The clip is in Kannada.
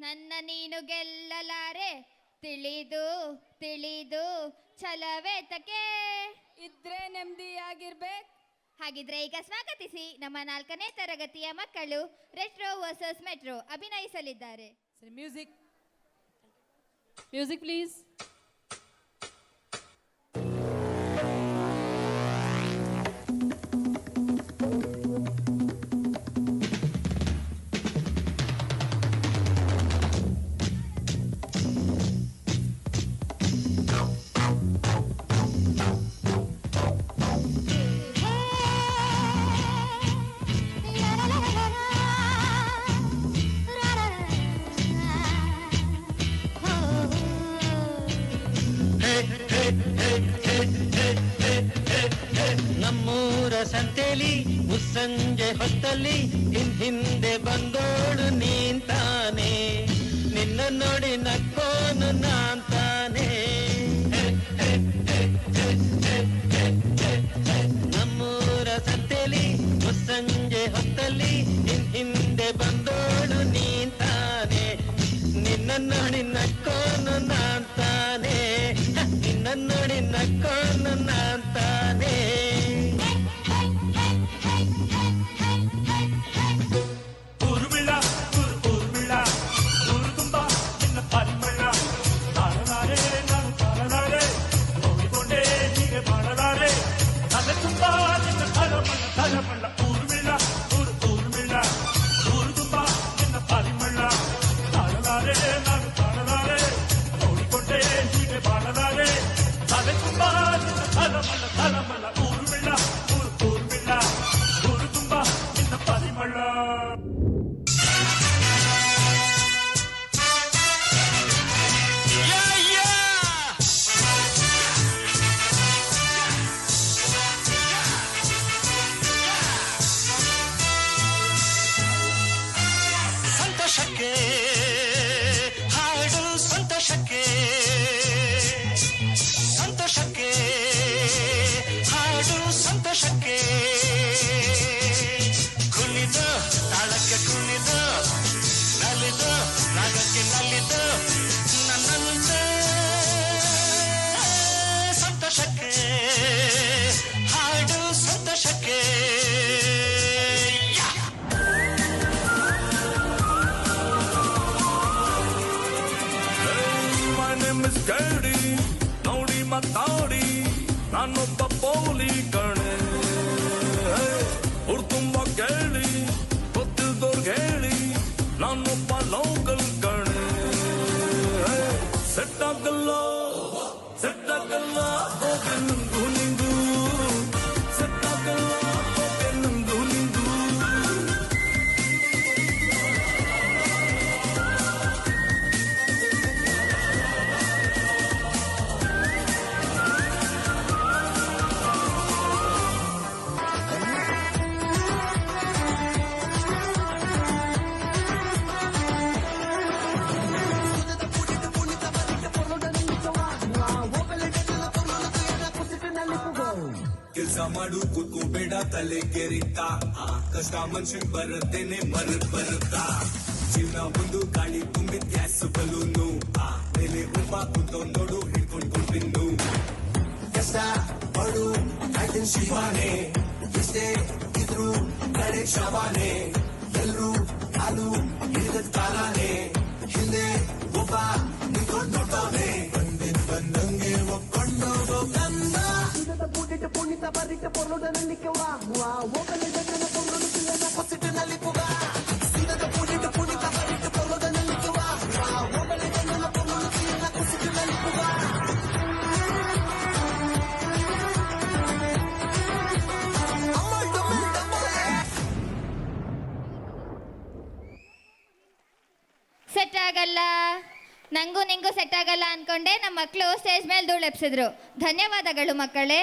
ನನ್ನ ನೀನು ಗೆಲ್ಲಲಾರೆ, ತಿಳಿದು ತಿಳಿದು ಛಲವೇತಕ್ಕೆ ಇದ್ರೆ ನೆಮ್ಮದಿಯಾಗಿರ್ಬೇಕು. ಹಾಗಿದ್ರೆ ಈಗ ಸ್ವಾಗತಿಸಿ, ನಮ್ಮ 4ನೇ ತರಗತಿಯ ಮಕ್ಕಳು ರೆಟ್ರೋ ವರ್ಸಸ್ ಮೆಟ್ರೋ ಅಭಿನಯಿಸಲಿದ್ದಾರೆ. Music music please. ನಮ್ಮೂರ ಸಂತೆಲಿ ಮುಸ್ಸಂಜೆ ಹೊತ್ತಲ್ಲಿ ಹಿಂದೆ ಬಂದೋಳು ನೀಂತಾನೆ, ನಿನ್ನ ನೋಡಿ ನಕ್ಕೋನು ನಾಂತಾನೆ. ನಮ್ಮೂರ ಸಂತೆಲಿ ಮುಸ್ಸಂಜೆ ಹೊತ್ತಲ್ಲಿ ಹಿಂದೆ ಬಂದೋಳು ನೀಂತಾನೆ, ನಿನ್ನ ನೋಡಿ ನಕ್ಕೋನು ನಾಂತಾನೆ, ನಿನ್ನ ನೋಡಿ ನಕ್ಕೋನು ನಾಂತಾನೆ. ಸಂತೋಷಕ್ಕೆ ಹಾಡು, ಸಂತೋಷಕ್ಕೆ ಸಂತೋಷಕ್ಕೆ ಹಾಡು, ಸಂತೋಷಕ್ಕೆ ಕುಣಿದು ತಾಳಕ್ಕೆ ಕುಣಿದು ನಲಿದು ರಾಗಕ್ಕೆ ನಲಿದು ನನ್ನಂತೆ ಸಂತೋಷಕ್ಕೆ ಹಾಡು, ಸಂತೋಷಕ್ಕೆ. ನೋಡಿ ಮಾತಾಡಿ ನಾನೊಬ್ಬ ಪೋಲಿ ಕಣೆ, ತುಂಬ ಕೇಳಿ ಗೊತ್ತಿಲ್ದೋರ್ಗೆ ಹೇಳಿ ನಾನೊಬ್ಬ ಲೋಕಲ್ ಕಣೆ. ಸೆಟ್ ಆಗಲ್ಲ ಸೆಟ್ ಆಗಲ್ಲ ಹೋಗೆ ನಂಗೂ ನಿಂಗೂ, ಸೆಟ್ ಆಗಲ್ಲ ಹೋಗೆ ನಂಗೂ ನಿಂಗೂ. ಕೆಲ್ಸ ಮಾಡು ಕೂತ್ಕೋಬೇಡ ತಲೆ ಕೆರಿತಾ, ಕಷ್ಟ ಮನುಷ್ಯನ್ ಬರುತ್ತೇನೆ ಬರುತ್ತಾ. ಜೀವನ ಒಂದು ಗಾಳಿ ತುಂಬಿದ ಗ್ಯಾಸ್ ಬಲೂನು, ಮೇಲೆ ಉಪ್ಪ ಕುಂತೋ ನೋಡು ಹಿಡ್ಕೊಂಡ್ ಕೊಡ್ಬಿನ್ನು. ಕಷ್ಟ ಮಾಡು ಕಾಯ್ತಿನ್ ಶಿವಾನೆ, ಎಷ್ಟೇ ಇದ್ರು ಕಡೆ ಶವಾನೆ. ಎಲ್ರು ಹಾಲು ಹಿಡಿದ ಕಾಲಾನೆ, ಹಿಂದೆ ಒಬ್ಬ ನಿಂತ್ಕೊಂಡ್ ನೋಡ್ತಾನೆ. ಬಂದಂಗೆ ಒಪ್ಕೊಂಡೋಗೋ ಕಂದ. Punita barrita por lo de la liquewa, o que le den por lo de la cosita na liquewa. Sida da punita barrita por lo de la liquewa, o que le den por lo de la cosita na liquewa. Set ಆಗಲ್ಲ, ನಂಗೂ ನಿಂಗೂ ಸೆಟ್ ಆಗಲ್ಲ ಅನ್ಕೊಂಡೆ ನಮ್ಮ ಮಕ್ಕಳು ಸ್ಟೇಜ್ ಮೇಲೆ ಧೂಳೆಪ್ಸಿದ್ರು. ಧನ್ಯವಾದಗಳು ಮಕ್ಕಳೇ.